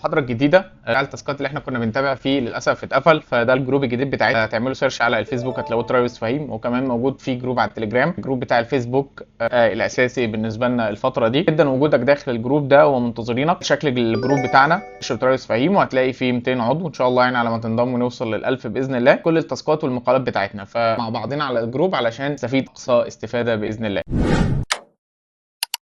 المحاضره الجديده على التاسكات اللي احنا كنا بنتابع فيه للاسف اتقفل، فده الجروب الجديد بتاعتنا. هتعملوا سيرش على الفيسبوك هتلاقوه ترايوس فهيم، وكمان موجود في جروب على التليجرام. الجروب بتاع الفيسبوك الاساسي بالنسبه لنا الفتره دي جدا وجودك داخل الجروب ده ومنتظرينك. شكل الجروب بتاعنا ترايوس فهيم، وهتلاقي فيه 200 عضو ان شاء الله، يعني على ما تنضم ونوصل لل1000 باذن الله. كل التاسكات والمقالات بتاعتنا فمع بعضنا على الجروب علشان نستفيد اقصى استفاده باذن الله.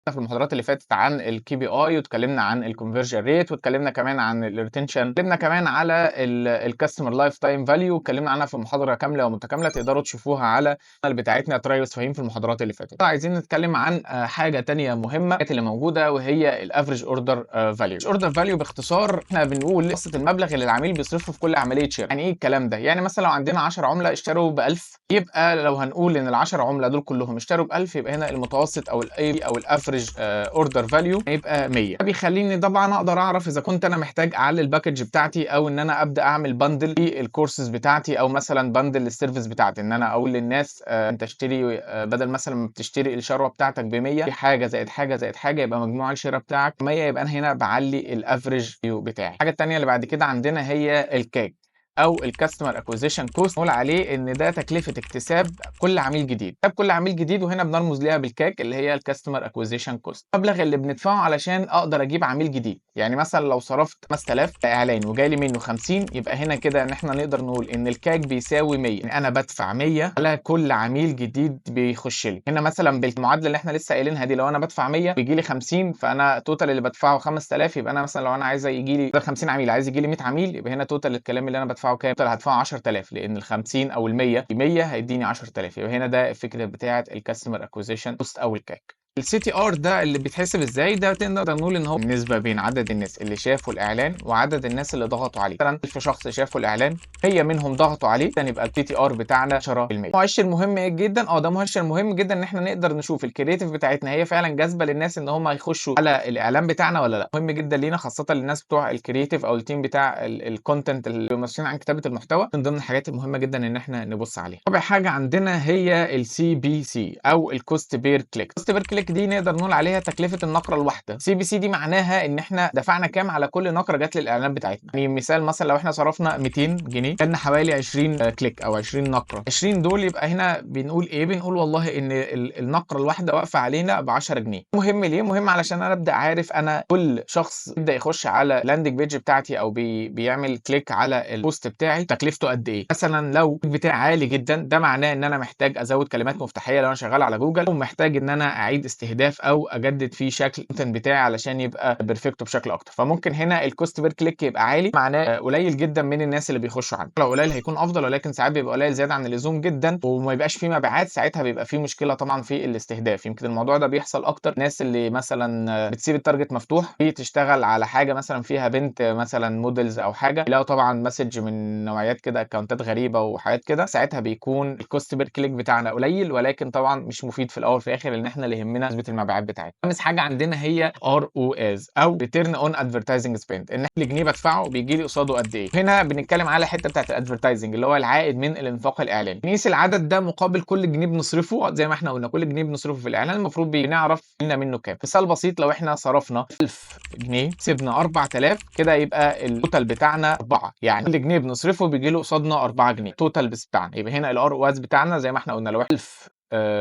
في المحاضرات اللي فاتت عن الكي بي اي، واتكلمنا عن الكونفرجن ريت، واتكلمنا كمان عن الريتنشن، اتكلمنا كمان على الكاستمر لايف تايم فاليو، واتكلمنا عنها في محاضره كامله ومتكامله تقدروا تشوفوها على القناه بتاعتنا ترايوس فهيم في المحاضرات اللي فاتت. عايزين نتكلم عن حاجه ثانيه مهمه اللي موجوده، وهي الافريج اوردر فاليو. اوردر فاليو باختصار احنا بنقول قصه المبلغ اللي العميل بيصرفه في كل عمليه شراء. يعني ايه الكلام ده؟ يعني مثلا لو عندنا 10 عملاء اشتروا ب 1000، يبقى لو هنقول ان ال10 عملاء دول كلهم اشتروا ب 1000، يبقى هنا المتوسط او الاي او الافريج اوردر فاليو هيبقى 100. ده بيخليني طبعا اقدر اعرف اذا كنت انا محتاج اعلي الباكج بتاعتي، او ان انا ابدا اعمل بندل في الكورسز بتاعتي، او مثلا بندل للسيرفيس بتاعتي، ان انا اقول للناس انت اشتري بدل مثلا ما بتشتري الشروه بتاعتك ب 100 في حاجه زائد حاجه زائد حاجه، يبقى مجموع الشراء بتاعك 100، يبقى انا هنا بعلي الافريج فاليو بتاعي. الحاجه الثانيه اللي بعد كده عندنا هي الكاك او الكاستمر اكوزيشن كوست. نقول عليه ان ده تكلفه اكتساب كل عميل جديد. طب كل عميل جديد، وهنا بنرمز ليها بالكاك اللي هي الكاستمر اكوزيشن كوست، المبلغ اللي بندفعه علشان اقدر اجيب عميل جديد. يعني مثلا لو صرفت 5000 اعلان وجالي منه 50، يبقى هنا كده ان احنا نقدر نقول ان الكاك بيساوي 100. يعني انا بدفع 100 على كل عميل جديد بيخش لي. هنا مثلا بالمعادله اللي احنا لسه قايلينها دي، لو انا بدفع 100 بيجي لي 50، فانا توتال اللي بدفعه 5000. يبقى انا مثلا لو انا عايز يجي لي 50 عميل، عايز يجي لي 100 عميل، يبقى هنا توتال الكلام اللي انا بدفعه كام؟ توتال هدفعه 10000، لان ال50 او ال100 هيديني 10000. يبقى هنا ده الفكره بتاعه الكاستمر اكوزيشن كوست او الكاك. السي تي ار ده اللي بيتحسب ازاي؟ ده تقدر نقول ان هو النسبه بين عدد الناس اللي شافوا الاعلان وعدد الناس اللي ضغطوا عليه. مثلا 1000 شخص شافوا الاعلان، 100 منهم ضغطوا عليه، ده يبقى السي تي ار بتاعنا 10%. مؤشر مهم جدا، ده مؤشر مهم جدا ان احنا نقدر نشوف الكرياتيف بتاعتنا هي فعلا جاذبه للناس ان هم يخشوا على الاعلان بتاعنا ولا لا. مهم جدا لينا، خاصه للناس بتوع الكرياتيف او التيم بتاع الكونتنت اللي مسؤولين عن كتابه المحتوى. من ضمن الحاجات المهمه جدا ان احنا نبص عليها. رابع حاجه عندنا هي السي بي سي او الكوست بير كليك. الكوست بير كليك دي نقدر نقول عليها تكلفه النقره الواحده. سي بي سي دي معناها ان احنا دفعنا كام على كل نقره جت للاعلان بتاعتنا. يعني مثال، مثلا لو احنا صرفنا 200 جنيه جالنا حوالي 20 كليك او 20 نقره. 20 دول يبقى هنا بنقول ايه؟ بنقول والله ان النقره الواحده واقفه علينا ب 10 جنيه. مهم ليه؟ مهم علشان انا ابدا عارف انا كل شخص يبدا يخش على لاندنج بيج بتاعتي او بيعمل كليك على البوست بتاعي تكلفته قد ايه. مثلا لو بتاعي عالي جدا، ده معناه ان انا محتاج ازود كلمات مفتاحيه لو انا شغال على جوجل، ومحتاج ان انا اعيد استهداف او اجدد فيه شكل الكونتنت بتاعي علشان يبقى بيرفكتو بشكل اكتر. فممكن هنا الكوست بير كليك يبقى عالي، معناه قليل جدا من الناس اللي بيخشوا عنه. لو قليل هيكون افضل، ولكن ساعات بيبقى قليل زياده عن اللزوم جدا وما يبقاش فيه مبيعات، ساعتها بيبقى فيه مشكله طبعا في الاستهداف. يمكن الموضوع ده بيحصل اكتر الناس اللي مثلا بتسيب التارجت مفتوح تشتغل على حاجه مثلا فيها بنت مثلا موديلز او حاجه، يلاقوا طبعا مسج من نوعيات كده اكونتات غريبه وحاجات كده، ساعتها بيكون الكوست بير كليك بتاعنا قليل، ولكن طبعا مش مفيد في الاول وفي الاخر، لان احنا اللي يهمنا نسبه المبيعات بتاعتنا. خامس حاجه عندنا هي ار او از او ريتيرن اون ادفرتايزنج سبيند، ان كل جنيه بدفعه بيجي لي قصاده قد ايه. هنا بنتكلم على حته بتاعت الادفرتايزنج اللي هو العائد من الانفاق الاعلاني. نقيس العدد ده مقابل كل جنيه بنصرفه. زي ما احنا قلنا كل جنيه بنصرفه في الاعلان المفروض بنعرف لنا منه كام. مثال بسيط، لو احنا صرفنا 1000 جنيه سيبنا 4000، كده يبقى التوتال بتاعنا 4. يعني كل جنيه بنصرفه بيجي له قصادنا 4 جنيه التوتال بتاعنا. يبقى هنا الار او اس بتاعنا زي ما احنا قلنا، لو 1000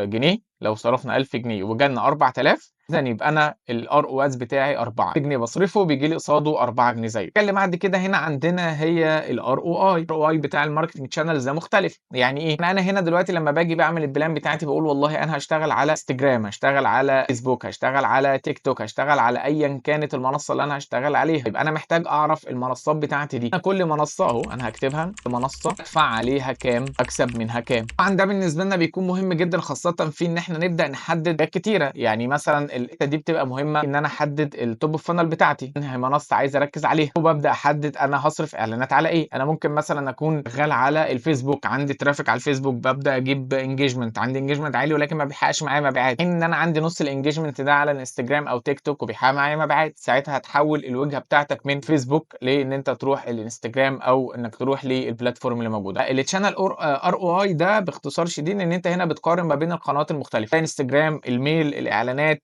جنيه، لو صرفنا 1000 جنيه وجالنا 4000، اذا يبقى انا الار او اس بتاعي 4 جنيه بصرفه بيجي لي قصاده 4 جنيه زيه. اللي بعد كده هنا عندنا هي الار او اي. الار او اي بتاع الماركتنج شانلز ده مختلف. يعني ايه؟ انا هنا دلوقتي لما باجي بعمل البلان بتاعتي بقول والله انا هشتغل على انستجرام، هشتغل على فيسبوك، هشتغل على تيك توك، هشتغل على ايا كانت المنصه اللي انا هشتغل عليها. يبقى انا محتاج اعرف المنصات بتاعتي دي، كل منصه اهو انا هكتبها منصه ادفع عليها كام، اكسب منها كام. طبعا ده بالنسبه لنا بيكون مهم جدا، خاصه في ان احنا نبدا نحدد حاجات كتيره. يعني مثلا الحته دي بتبقى مهمه ان انا احدد التوب فانل بتاعتي، انهي منصه عايز اركز عليها، وببدا احدد انا هصرف اعلانات على ايه. انا ممكن مثلا اكون شغال على الفيسبوك، عندي ترافيك على الفيسبوك، ببدا اجيب انجيجمنت، عندي انجيجمنت عالي ولكن ما بيحققش معايا مبيعات. ان انا عندي نص الانجيجمنت ده على الانستجرام او تيك توك وبيحقق معايا مبيعات، ساعتها هتحول الوجهه بتاعتك من فيسبوك لان انت تروح الانستجرام او انك تروح للبلاتفورم اللي موجوده. التشانل ار او اي ده باختصار شديد ان انت هنا بتقارن ما بين القنوات المختلفه. مختلفه، انستجرام، الميل، الاعلانات،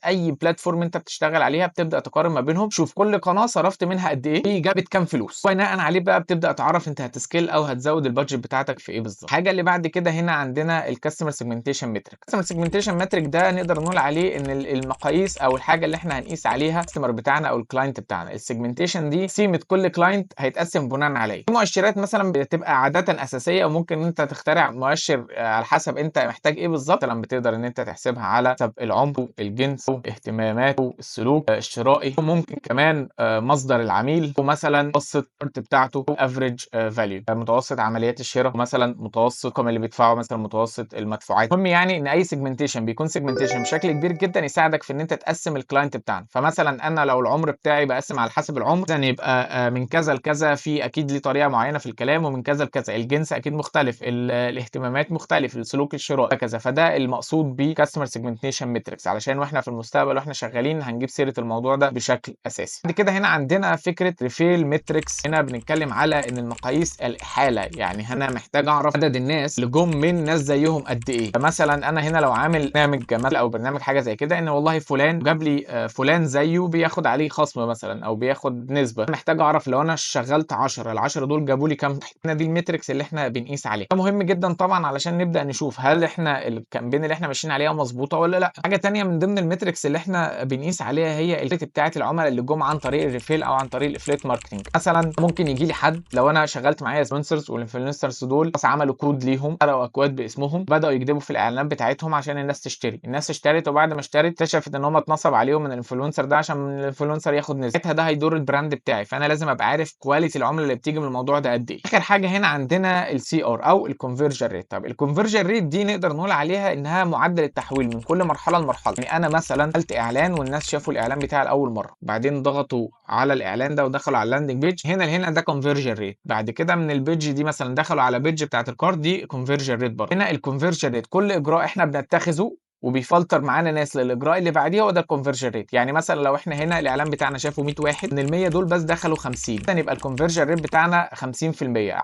اي بلاتفورم انت بتشتغل عليها بتبدا تقارن ما بينهم، شوف كل قناه صرفت منها قد ايه وجابت كام فلوس، بناء عليه بقى بتبدا تعرف انت هتسكيل او هتزود البادجت بتاعتك في ايه بالظبط. الحاجه اللي بعد كده هنا عندنا الكاستمر سيجمنتيشن مترك. الكاستمر سيجمنتيشن مترك ده نقدر نقول عليه ان المقاييس او الحاجه اللي احنا هنقيس عليها الكاستمر بتاعنا او الكلاينت بتاعنا. السيجمنتيشن دي قيمه كل كلاينت هيتقسم بناء عليه. في مؤشرات مثلا بتبقى عاده اساسيه وممكن انت تخترع مؤشر على حسب انت محتاج ايه بالظبط. مثلا بتقدر ان انت تحسبها على حسب العمر، الجنس، اهتمامات، السلوك الشرائي، وممكن كمان مصدر العميل، ومثلا متوسط بتاعته، افريج فاليو، متوسط عمليات الشراء، ومثلا متوسط الرقم اللي بيدفعه، مثلا متوسط المدفوعات. المهم يعني ان اي سيجمنتيشن بيكون سيجمنتيشن بشكل كبير جدا يساعدك في ان انت تقسم الكلاينت بتاعنا. فمثلا انا لو العمر بتاعي بقسم على حسب العمر، مثلا يبقى من كذا لكذا، في اكيد ليه طريقه معينه في الكلام، ومن كذا لكذا. الجنس اكيد مختلف، الاهتمامات مختلف، السلوك الشرائي هكذا. فده المقصود بكاستمر سيجمنتيشن متريكس، علشان واحنا في المستقبل واحنا شغالين هنجيب سيره الموضوع ده بشكل اساسي. بعد كده هنا عندنا فكره ريفيل متريكس. هنا بنتكلم على ان المقاييس الاحاله، يعني انا محتاج اعرف عدد الناس اللي جم من ناس زيهم قد ايه. فمثلا انا هنا لو عامل برنامج مثلا او برنامج حاجه زي كده، ان والله فلان جاب لي فلان زيه بياخد عليه خصم مثلا او بياخد نسبه، محتاج اعرف لو انا شغلت 10 ال10 دول جابوا لي كام. هنا دي المتريكس اللي احنا بنقيس عليها. ده مهم جدا طبعا علشان نبدا نشوف هل احنا الكامبين اللي احنا ماشيين عليها مظبوطه ولا لا. حاجه ثانيه من ضمن المتريكس اللي احنا بنقيس عليها هي الريت بتاعه العملاء اللي جم عن طريق الريفيل او عن طريق الافليت ماركتنج. مثلا ممكن يجي لي حد، لو انا شغلت معايا انفلونسرز، والانفلونسرز دول بس عملوا كود ليهم، قرأوا اكواد باسمهم، بداوا يكتبوا في الاعلانات بتاعتهم عشان الناس تشتري. الناس اشترت، وبعد ما اشترت اكتشفت ان هم اتنصب عليهم من الانفلونسر ده عشان من الانفلونسر ياخد نسبه. ده هيضر البراند بتاعي، فانا لازم ابقى عارف كواليتي العملاء اللي بتيجي من الموضوع ده قد ايه. اخر حاجه هنا عندنا السي ار او الكونفرجن ريت. طب الكونفرجن ريت دي نقدر نقول عليها انها معدل التحويل من كل مرحله لمرحله. يعني انا مثلا عملت اعلان والناس شافوا الاعلان بتاعي لاول مره، بعدين ضغطوا على الاعلان ده ودخلوا على اللاندنج بيج، هنا لهنا ده كونفرجن ريت. بعد كده من البيج دي مثلا دخلوا على بيج بتاعه الكارت، دي كونفرجن ريت برضه. هنا الكونفرجن ريت كل اجراء احنا بنتخذه وبيفلتر معانا ناس للاجراء اللي بعديه، وده الكونفرجن ريت. يعني مثلا لو احنا هنا الاعلان بتاعنا شافه 100 واحد، من ال 100 دول بس دخلوا 50، اذا يبقى الكونفرجن ريت بتاعنا 50%.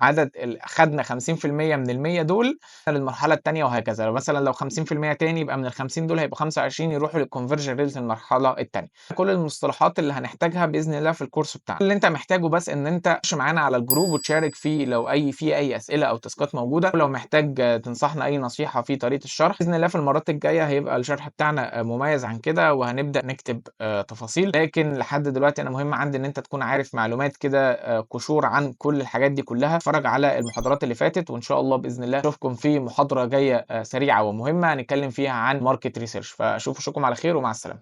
خدنا 50% من ال 100 دول للمرحله الثانيه، وهكذا. لو 50% تاني، يبقى من ال 50 دول هيبقوا 25 يروحوا للكونفرجن ريت للمرحله الثانيه. كل المصطلحات اللي هنحتاجها باذن الله في الكورس بتاعنا. اللي انت محتاجه بس ان انت تخش معانا على الجروب وتشارك فيه لو اي اسئله او تاسكات موجوده، ولو محتاج تنصحنا اي نصيحه في طريقه الشرح، باذن الله في المرات الجايه هيبقى الشرح بتاعنا مميز عن كده، وهنبدا نكتب تفاصيل. لكن لحد دلوقتي انا مهم عندي ان انت تكون عارف معلومات كده قشور عن كل الحاجات دي كلها. اتفرج على المحاضرات اللي فاتت، وان شاء الله باذن الله اشوفكم في محاضره جايه سريعه ومهمه هنتكلم فيها عن ماركت ريسيرش. فاشوفكم على خير ومع السلامه.